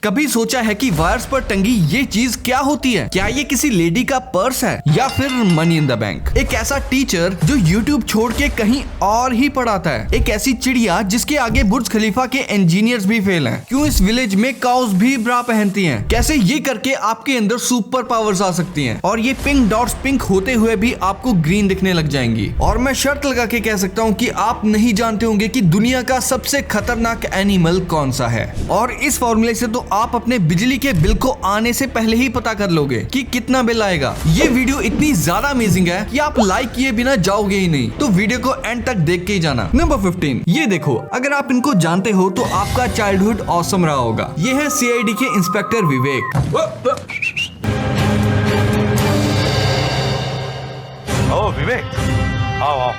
कभी सोचा है कि वायर्स पर टंगी ये चीज क्या होती है? क्या ये किसी लेडी का पर्स है या फिर मनी इन द बैंक? एक ऐसा टीचर जो यूट्यूब छोड़ के कहीं और ही पढ़ाता है। एक ऐसी चिड़िया जिसके आगे बुर्ज खलीफा के इंजीनियर्स भी फेल हैं। क्यों इस विलेज में काउस भी ब्रा पहनती हैं? कैसे ये करके आपके अंदर सुपर पावर्स आ सकती हैं? और ये पिंक डॉट्स पिंक होते हुए भी आपको ग्रीन दिखने लग जाएंगी। और मैं शर्त लगा के कह सकता हूँ कि आप नहीं जानते होंगे कि दुनिया का सबसे खतरनाक एनिमल कौन सा है। और इस फॉर्मूले से तो आप अपने बिजली के बिल को आने से पहले ही पता कर लोगे कि कितना बिल आएगा। ये वीडियो इतनी ज्यादा अमेजिंग है कि आप लाइक किए बिना जाओगे ही नहीं, तो वीडियो को एंड तक देख के ही जाना। नंबर 15, ये देखो, अगर आप इनको जानते हो तो आपका चाइल्डहुड ऑसम रहा होगा। ये है सीआईडी के इंस्पेक्टर विवेक। ओ विवेक, आओ आओ,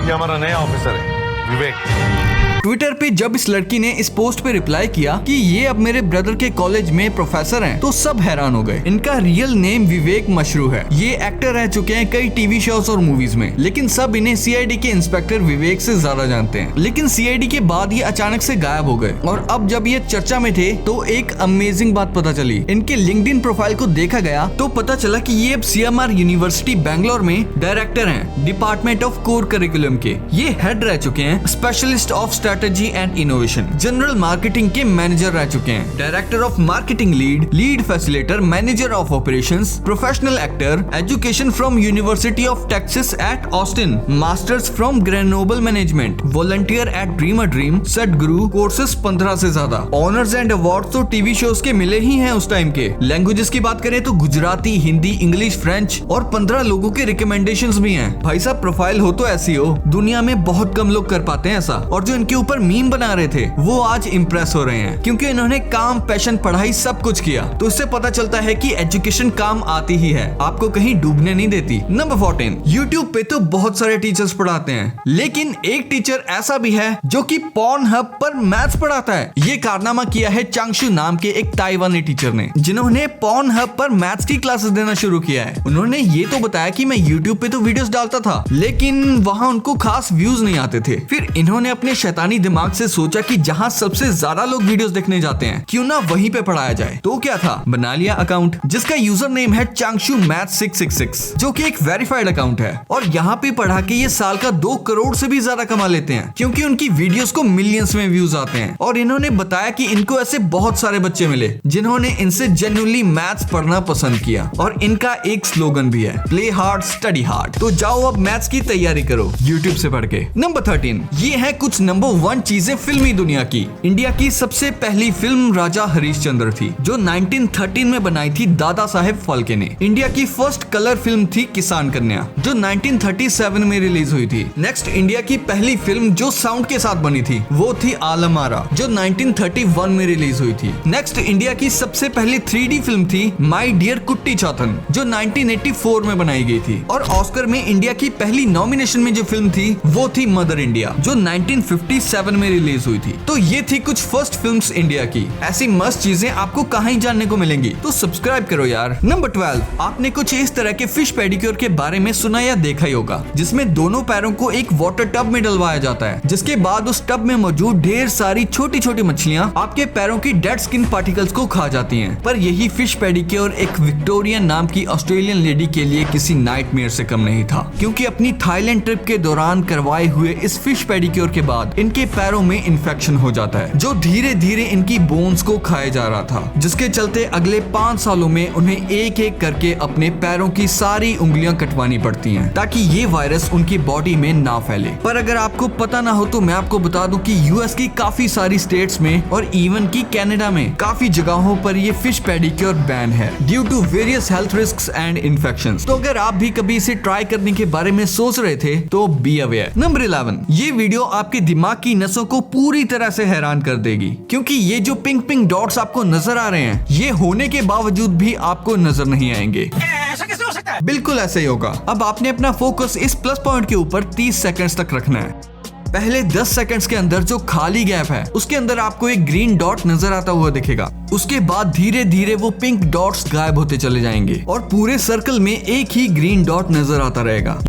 ये हमारा नया ऑफिसर है विवेक। ट्विटर पे जब इस लड़की ने इस पोस्ट पे रिप्लाई किया कि ये अब मेरे ब्रदर के कॉलेज में प्रोफेसर हैं, तो सब हैरान हो गए। इनका रियल नेम विवेक मशरू है। ये एक्टर रह चुके हैं कई टीवी शोज और मूवीज में, लेकिन सब इन्हें सीआईडी के इंस्पेक्टर विवेक से ज्यादा जानते हैं। लेकिन सीआईडी के बाद ये अचानक से गायब हो गए और अब जब ये चर्चा में थे तो एक अमेजिंग बात पता चली। इनके लिंक्डइन प्रोफाइल को देखा गया तो पता चला कि ये अब सीएमआर यूनिवर्सिटी बैंगलोर में डायरेक्टर हैं, डिपार्टमेंट ऑफ कोर करिकुलम के। ये हेड रह चुके हैं, specialist of strategy and innovation, general marketing के मैनेजर रह चुके हैं, director of marketing lead facilitator, manager of operations, professional actor, education from university of Texas at Austin, masters from Grenoble management, volunteer at dream a dream, Sadhguru courses 15 से ज्यादा, honours and awards तो TV shows के मिले ही हैं उस time के। Languages की बात करें तो गुजराती, हिंदी, इंग्लिश, फ्रेंच और 15 लोगों के रिकमेंडेशंस भी हैं। भाई साहब, प्रोफाइल हो तो ऐसी हो, दुनिया में बहुत कम लोग कर पाते हैं ऐसा। और जो इनके ऊपर मीम बना रहे थे वो आज इंप्रेस हो रहे हैं, क्योंकि इन्होंने काम, पैशन, पढ़ाई सब कुछ किया। तो इससे पता चलता है कि एजुकेशन काम आती ही है, आपको कहीं डूबने नहीं देती। नंबर 14, यूट्यूब पे तो बहुत सारे टीचर्स पढ़ाते हैं, लेकिन एक टीचर ऐसा भी है जो कि पॉर्नहब पर मैथ्स पढ़ाता है। ये कारनामा किया है चांगशु नाम के एक ताइवानी टीचर ने, जिन्होंने पॉर्नहब पर मैथ्स की क्लासेस देना शुरू किया है। उन्होंने ये तो बताया कि मैं यूट्यूब पे तो वीडियोस डालता था, लेकिन वहाँ उनको खास व्यूज नहीं आते थे। फिर इन्होंने अपने शैतानी दिमाग से सोचा कि जहां सबसे ज्यादा लोग वीडियोस देखने जाते हैं, क्यों ना वहीं पे पढ़ाया जाए। तो क्या था, बना लिया अकाउंट जिसका यूजर नेम है चांगशु मैथ 666, जो कि एक वेरीफाइड अकाउंट है। और यहाँ पे पढ़ा के ये साल का 2 करोड़ से भी ज्यादा कमा लेते हैं, क्योंकि उनकी वीडियोस को मिलियंस में व्यूज आते हैं। और इन्होंने बताया कि इनको ऐसे बहुत सारे बच्चे मिले जिन्होंने इनसे जेन्युइनली मैथ्स पढ़ना पसंद किया। और इनका एक स्लोगन भी है, प्ले हार्ड स्टडी हार्ड। तो जाओ अब मैथ्स की तैयारी करो यूट्यूब से पढ़ के। नंबर 13, ये है कुछ नंबर 1 चीजें फिल्मी दुनिया की। इंडिया की सबसे पहली फिल्म राजा हरिश्चंद्र थी, जो 1913 में बनाई थी दादा साहेब फाल्के ने। इंडिया की फर्स्ट कलर फिल्म थी किसान कन्या, जो 1937 में रिलीज हुई थी। नेक्स्ट, इंडिया की पहली फिल्म जो साउंड के साथ बनी थी वो थी आलम आरा, जो 1931 में रिलीज हुई थी। नेक्स्ट, इंडिया की सबसे पहली 3D फिल्म थी माई डियर कुट्टी चातन, जो 1984 में बनाई गई थी। और ऑस्कर में इंडिया की पहली नॉमिनेशन में जो फिल्म थी वो थी मदर इंडिया, जो 1957 में रिलीज हुई थी। तो ये थी कुछ फर्स्ट फिल्म्स इंडिया की। ऐसी मस्त चीजें आपको कहाँ ही जानने को मिलेंगी, तो सब्सक्राइब करो यार। नंबर 12, आपने कुछ इस तरह के फिश पेडिक्योर के बारे में सुना या देखा ही होगा, जिसमें दोनों पैरों को एक वाटर टब में डलवाया जाता है, जिसके बाद उस टब में मौजूद ढेर सारी छोटी छोटी मछलियां आपके पैरों की डेड स्किन पार्टिकल्स को खा जाती हैं। पर यही फिश पेडिक्योर एक विक्टोरिया नाम की ऑस्ट्रेलियन लेडी के लिए किसी नाइटमेयर से कम नहीं था, क्योंकि अपनी थाईलैंड ट्रिप के दौरान करवाए हुए इस फिश पेडिक्योर के बाद इनके पैरों में इन्फेक्शन हो जाता है, जो धीरे धीरे इनकी बोन्स को खाए जा रहा था, जिसके चलते अगले 5 सालों में उन्हें एक एक करके अपने पैरों की सारी उंगलियां कटवानी पड़ती हैं, ताकि ये वायरस उनकी बॉडी में ना फैले। पर अगर आपको पता ना हो तो मैं आपको बता दूं कि यूएस की काफी सारी स्टेट्स में और इवन की कनाडा में काफी जगहों पर ये फिश पेडिक्योर बैन है, due to various health risks and infections. तो अगर आप भी कभी इसे ट्राई करने के बारे में सोच रहे थे तो बी अवेयर। नंबर 11, ये वीडियो आपके दिमाग की नसों को पूरी तरह से हैरान कर देगी, क्योंकि ये जो पिंक पिंक डॉट्स आपको नजर आ रहे हैं, ये होने के बावजूद भी आपको नजर नहीं आएंगे। ऐसा कैसे हो सकता है? बिल्कुल ऐसे ही होगा। अब आपने अपना फोकस इस प्लस पॉइंट के ऊपर 30 सेकंड्स तक रखना है। पहले 10 सेकंड्स के अंदर जो खाली गैप है उसके अंदर आपको एक ग्रीन डॉट नजर आता हुआ दिखेगा। उसके बाद धीरे धीरे वो पिंक डॉट्स गायब होते चले जाएंगे और पूरे सर्कल में एक ही ग्रीन डॉट नजर आता रहेगा।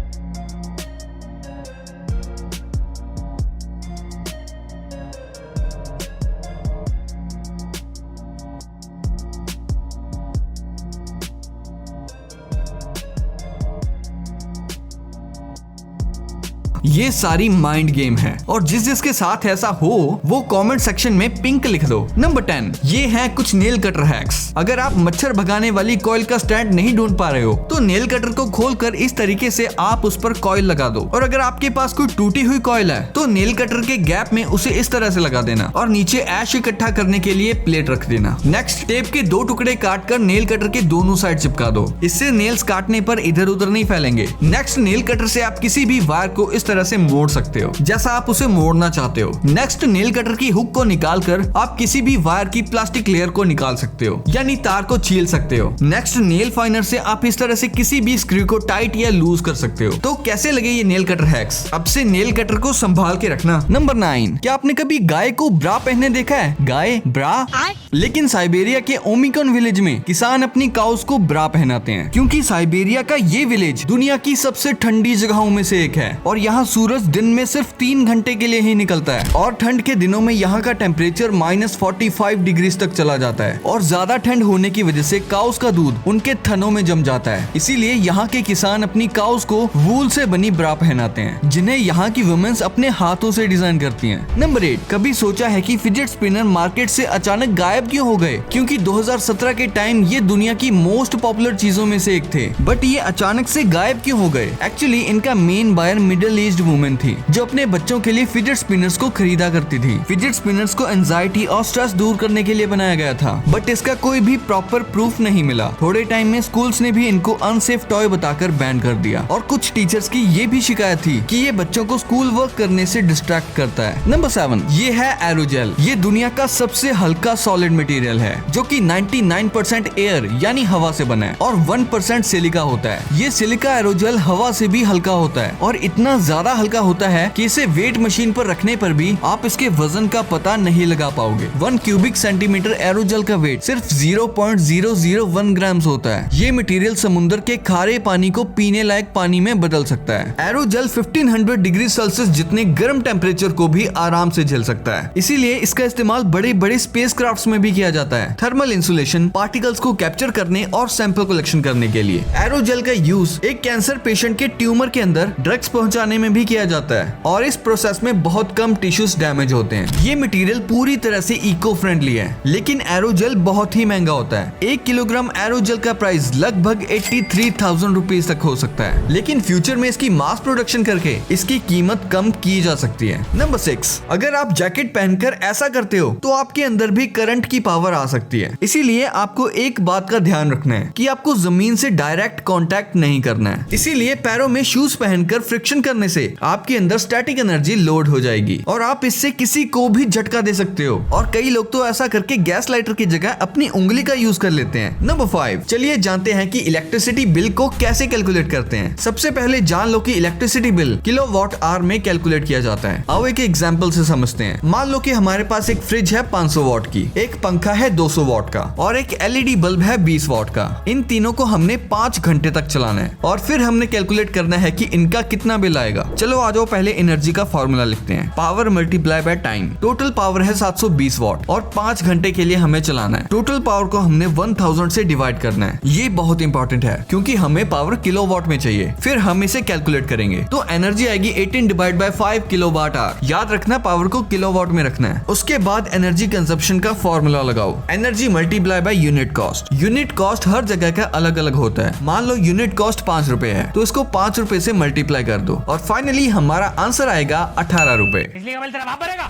ये सारी माइंड गेम है और जिस जिसके साथ ऐसा हो वो कमेंट सेक्शन में पिंक लिख दो। नंबर 10, ये है कुछ नेल कटर हैक्स। अगर आप मच्छर भगाने वाली कॉइल का स्टैंड नहीं ढूंढ पा रहे हो तो नेल कटर को खोलकर इस तरीके से आप उस पर कॉइल लगा दो, और अगर आपके पास कोई टूटी हुई कॉइल है तो नेल कटर के गैप में उसे इस तरह से लगा देना और नीचे ऐश इकट्ठा करने के लिए प्लेट रख देना। नेक्स्ट, टेप के 2 टुकड़े काटकर नेल कटर के दोनों साइड चिपका दो, इससे नेल्स काटने पर इधर उधर नहीं फैलेंगे। नेक्स्ट, नेल कटर से आप किसी भी वायर को इस तरह से मोड़ सकते हो जैसा आप उसे मोड़ना चाहते हो। नेक्स्ट, नेल कटर की हुक को निकालकर आप किसी भी वायर की प्लास्टिक लेयर को निकाल सकते हो, यानी तार को छील सकते हो। नेक्स्ट, नेल फाइनर से आप इस तरह से किसी भी स्क्रू को टाइट या लूज कर सकते हो। तो कैसे लगे ये नेल कटर हैक्स? अब से नेल कटर को संभाल के रखना। नंबर 9, क्या आपने कभी गाय को ब्रा पहने देखा है? गाय ब्रा? लेकिन साइबेरिया के ओमिकॉन विलेज में किसान अपनी काउस को ब्रा पहनाते हैं, क्योंकि साइबेरिया का ये विलेज दुनिया की सबसे ठंडी जगहों में से एक है और यहाँ सूरज दिन में सिर्फ 3 घंटे के लिए ही निकलता है और ठंड के दिनों में यहाँ का टेम्परेचर -45 डिग्री तक चला जाता है और ज्यादा ठंड होने की वजह से काउस का दूध उनके थनों में जम जाता है। इसीलिए यहाँ के किसान अपनी काउस को वूल से बनी ब्रा पहनाते हैं, जिन्हें यहाँ की वुमेन्स अपने हाथों से डिजाइन करती हैं। नंबर 8, कभी सोचा है कि फिजेट स्पिनर मार्केट से अचानक गायब क्यों हो गए? क्योंकि 2017 के टाइम ये दुनिया की मोस्ट पॉपुलर चीजों में से एक थे, बट ये अचानक से गायब क्यों हो गए? एक्चुअली इनका main buyer middle aged women थी जो अपने बच्चों के लिए फिजेट स्पिनर्स को खरीदा करती थी। फिजेट स्पिनर्स को एंजाइटी और स्ट्रेस दूर करने के लिए बनाया गया था, बट इसका कोई भी प्रॉपर प्रूफ नहीं मिला। थोड़े टाइम में स्कूल्स ने भी इनको अनसेफ टॉय बताकर बैन कर दिया और कुछ टीचर्स की ये भी शिकायत थी कि ये बच्चों को स्कूल वर्क करने से डिस्ट्रैक्ट करता है। नंबर 7, ये है एरोजेल। ये दुनिया का सबसे हल्का सॉलिड मटेरियल है जो कि 99% एयर यानी हवा से बना है और 1% सिलिका होता है। ये सिलिका एरोजेल हवा से भी हल्का होता है और इतना ज्यादा हल्का होता है कि इसे वेट मशीन पर रखने पर भी आप इसके वजन का पता नहीं लगा पाओगे। 1 क्यूबिक सेंटीमीटर एरोजेल का वेट सिर्फ 0.001 ग्राम होता है। ये मटेरियल समुद्र के खारे पानी को पीने लायक पानी में बदल सकता है। एरोजेल 1500 डिग्री सेल्सियस जितने गर्म टेम्परेचर को भी आराम से झेल सकता है, इसीलिए इसका इस्तेमाल बड़े बड़े स्पेस क्राफ्ट्स में भी किया जाता है, थर्मल इंसुलेशन, पार्टिकल्स को कैप्चर करने और सैंपल कलेक्शन करने के लिए। एरोजेल का यूज एक कैंसर पेशेंट के ट्यूमर के अंदर ड्रग्स पहुंचाने में भी किया जाता है और इस प्रोसेस में बहुत कम टिश्यूज डैमेज होते हैं। ये मटेरियल पूरी तरह से इको फ्रेंडली है, लेकिन एरोजेल बहुत ही महंगा होता है। 1 किलोग्राम एरोजेल का प्राइस लगभग 83,000 रुपीज तक हो सकता है, लेकिन फ्यूचर में इसकी मास प्रोडक्शन करके इसकी कीमत कम की जा सकती है। नंबर 6, अगर आप जैकेट पहनकर ऐसा करते हो तो आपके अंदर भी करंट की पावर आ सकती है, इसीलिए आपको एक बात का ध्यान रखना है कि आपको जमीन से डायरेक्ट कांटेक्ट नहीं करना है। इसीलिए पैरों में शूज पहनकर फ्रिक्शन करने से आपके अंदर स्टैटिक एनर्जी लोड हो जाएगी और आप इससे किसी को भी झटका दे सकते हो और कई लोग तो ऐसा करके गैस लाइटर की जगह अपनी उंगली का यूज कर लेते हैं। नंबर 5, चलिए जानते हैं कि इलेक्ट्रिसिटी बिल को कैसे कैलकुलेट करते हैं। सबसे पहले जान लो कि इलेक्ट्रिसिटी बिल किलोवाट आवर में कैलकुलेट किया जाता है। आओ एक एग्जांपल से समझते हैं। मान लो कि हमारे पास एक फ्रिज है 500 वाट की, एक पंखा है 200 वाट का और एक एलईडी बल्ब है 20 वाट का। इन तीनों को हमने 5 घंटे तक चलाना है और फिर हमने कैलकुलेट करना है कि इनका कितना बिल आएगा। चलो आ जाओ पहले एनर्जी का फॉर्मूला लिखते हैं। Power multiply by time. Total power है 720 वाट और 5 घंटे के लिए हमें चलाना है। टोटल पावर को हमने 1000 से डिवाइड करना है। ये बहुत इंपॉर्टेंट है क्योंकि हमें पावर किलोवाट में चाहिए। फिर हम इसे कैलकुलेट करेंगे तो एनर्जी आएगी 18 डिवाइड बाय 5 किलोवाट आवर। याद रखना पावर को किलोवाट में रखना है। उसके बाद एनर्जी कंजप्शन का फॉर्मूला लगाओ। Energy multiply by unit cost. Unit cost हर जगह का अलग अलग होता है। मान लो यूनिट कॉस्ट 5 रुपए है तो इसको 5 रुपए से मल्टीप्लाई कर दो और फाइनली हमारा आंसर आएगा 18 रुपए।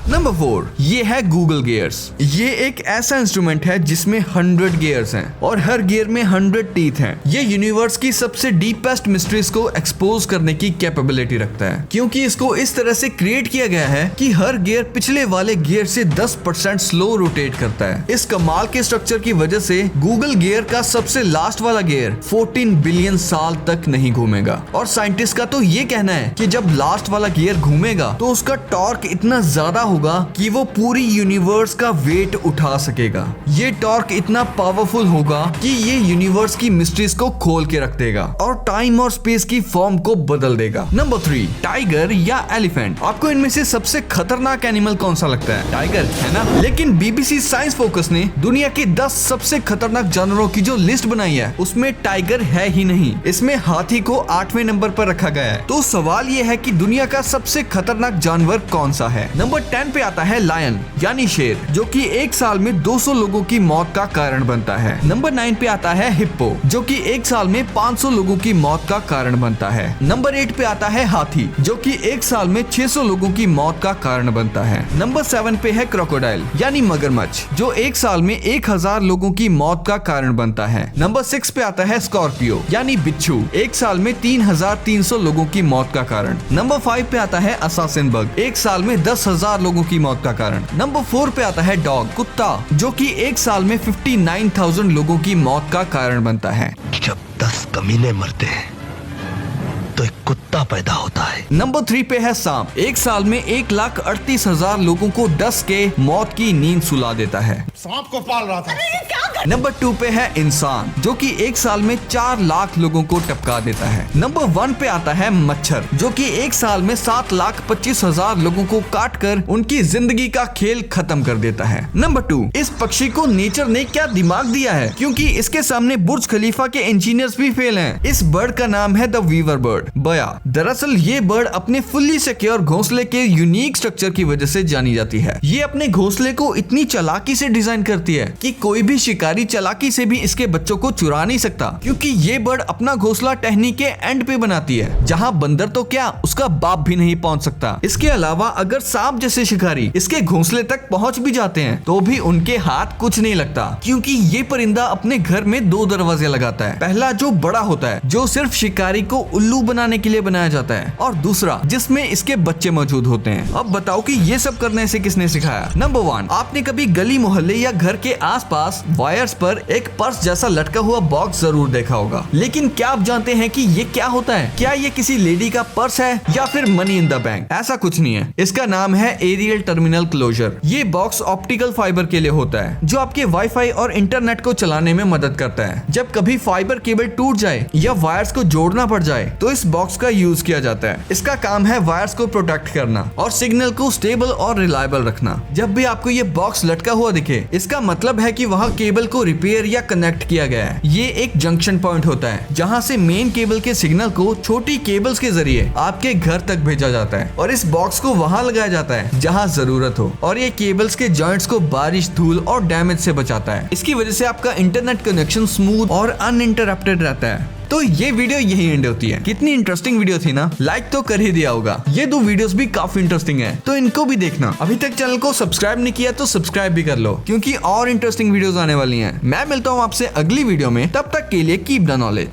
नंबर 4, ये है गूगल गियर्स। ये एक ऐसा इंस्ट्रूमेंट है जिसमें 100 गियर्स हैं और हर गियर में 100 टीथ हैं। ये यूनिवर्स की सबसे डीपेस्ट मिस्ट्रीज को एक्सपोज करने की कैपेबिलिटी रखता है, क्योंकि इसको इस तरह से क्रिएट किया गया है कि हर गियर पिछले वाले गियर से 10% स्लो रोटेट करता है। इस कमाल के स्ट्रक्चर की वजह से गूगल गियर का सबसे लास्ट वाला गियर 14 बिलियन साल तक नहीं घूमेगा और साइंटिस्ट का तो ये कहना है कि जब लास्ट वाला गियर घूमेगा तो उसका टॉर्क इतना ज्यादा होगा कि वो पूरी यूनिवर्स का वेट उठा सकेगा। ये टॉर्क इतना पावरफुल होगा कि ये यूनिवर्स की मिस्ट्रीज को खोल के रख देगा और टाइम और स्पेस की फॉर्म को बदल देगा। नंबर 3, टाइगर या एलिफेंट। आपको इनमें से सबसे खतरनाक एनिमल कौन सा लगता है? टाइगर है ना? लेकिन बीबीसी साइंस फोकस ने दुनिया के 10 सबसे खतरनाक जानवरों की जो लिस्ट बनाई है उसमें टाइगर है ही नहीं। इसमें हाथी को 8वें नंबर पर रखा गया है। तो सवाल ये ये है कि दुनिया का सबसे खतरनाक जानवर कौन सा है। नंबर 10 पे आता है लायन यानी शेर, जो कि एक साल में 200 लोगों की मौत का कारण बनता है। नंबर 9 पे आता है हिप्पो, जो कि एक साल में 500 लोगों की मौत का कारण बनता है। नंबर 8 पे आता है हाथी, जो कि एक साल में 600 लोगों की मौत का कारण बनता है। नंबर 7 पे है क्रोकोडाइल यानी मगरमच्छ, जो एक साल में 1000 लोगों की मौत का कारण बनता है। नंबर 6 पे आता है स्कॉर्पियो यानी बिच्छू, एक साल में 3300 लोगों की मौत का कारण। नंबर 5 पे आता है असासिन बग, एक साल में 10,000 लोगों की मौत का कारण। नंबर 4 पे आता है डॉग कुत्ता, जो कि एक साल में 59,000 लोगों की मौत का कारण बनता है। जब 10 कमीने मरते हैं तो एक कुत्ता पैदा होता है। नंबर 3 पे है सांप, एक साल में 1,38,000 लोगों को डस के मौत की नींद सुला देता है। सांप को पाल रहा था। नंबर 2 पे है इंसान, जो कि एक साल में 4 लाख लोगों को टपका देता है। नंबर 1 पे आता है मच्छर, जो कि एक साल में 7,25,000 लोगों को काट कर उनकी जिंदगी का खेल खत्म कर देता है। नंबर 2, इस पक्षी को नेचर ने क्या दिमाग दिया है, क्योंकि इसके सामने बुर्ज खलीफा के इंजीनियर्स भी फेल हैं। इस बर्ड का नाम है द वीवर बर्ड, बया। दरअसल ये बर्ड अपने फुल्ली सिक्योर घोंसले के यूनिक स्ट्रक्चर की वजह से जानी जाती है। ये अपने घोंसले को इतनी चालाकी से डिजाइन करती है कि कोई भी शिकारी चालाकी से भी इसके बच्चों को चुरा नहीं सकता, क्योंकि ये बर्ड अपना घोंसला टहनी के एंड पे बनाती है, जहाँ बंदर तो क्या उसका बाप भी नहीं पहुँच सकता। इसके अलावा अगर सांप जैसे शिकारी इसके घोंसले तक पहुँच भी जाते हैं तो भी उनके हाथ कुछ नहीं लगता, क्योंकि ये परिंदा अपने घर में 2 दरवाजे लगाता है। पहला जो बड़ा होता है, जो सिर्फ शिकारी को उल्लू बनाने के लिए बनाया जाता है, और दूसरा जिसमें इसके बच्चे मौजूद होते हैं। अब बताओ कि ये सब करने से किसने सिखाया। नंबर 1, आपने कभी गली मोहल्ले या घर के आसपास वायर्स पर एक पर्स जैसा लटका हुआ बॉक्स जरूर देखा होगा, लेकिन क्या आप जानते हैं कि ये क्या होता है? क्या ये किसी लेडी का पर्स है या फिर मनी इन द बैंक? ऐसा कुछ नहीं है। इसका नाम है एरियल टर्मिनल क्लोजर। ये बॉक्स ऑप्टिकल फाइबर के लिए होता है, जो आपके वाईफाई और इंटरनेट को चलाने में मदद करता है। जब कभी फाइबर केबल टूट जाए या वायर्स को जोड़ना पड़ जाए तो इस बॉक्स का यूज किया जाता है। इसका काम है वायर्स को प्रोटेक्ट करना और सिग्नल को स्टेबल और रिलायबल रखना। जब भी आपको ये बॉक्स लटका हुआ दिखे, इसका मतलब है कि वहाँ केबल को रिपेयर या कनेक्ट किया गया है। ये एक जंक्शन पॉइंट होता है, जहाँ से मेन केबल के सिग्नल को छोटी केबल्स के जरिए आपके घर तक भेजा जाता है, और इस बॉक्स को वहाँ लगाया जाता है जहाँ जरूरत हो, और ये केबल्स के जॉइंट्स को बारिश, धूल और डैमेज से बचाता है। इसकी वजह से आपका इंटरनेट कनेक्शन स्मूथ और अनइंटरप्टेड रहता है। तो ये वीडियो यही एंड होती है। कितनी इंटरेस्टिंग वीडियो थी ना, लाइक तो कर ही दिया होगा। ये 2 वीडियोस भी काफी इंटरेस्टिंग है, तो इनको भी देखना। अभी तक चैनल को सब्सक्राइब नहीं किया तो सब्सक्राइब भी कर लो, क्योंकि और इंटरेस्टिंग वीडियोस आने वाली हैं। मैं मिलता हूँ आपसे अगली वीडियो में, तब तक के लिए कीप द नॉलेज।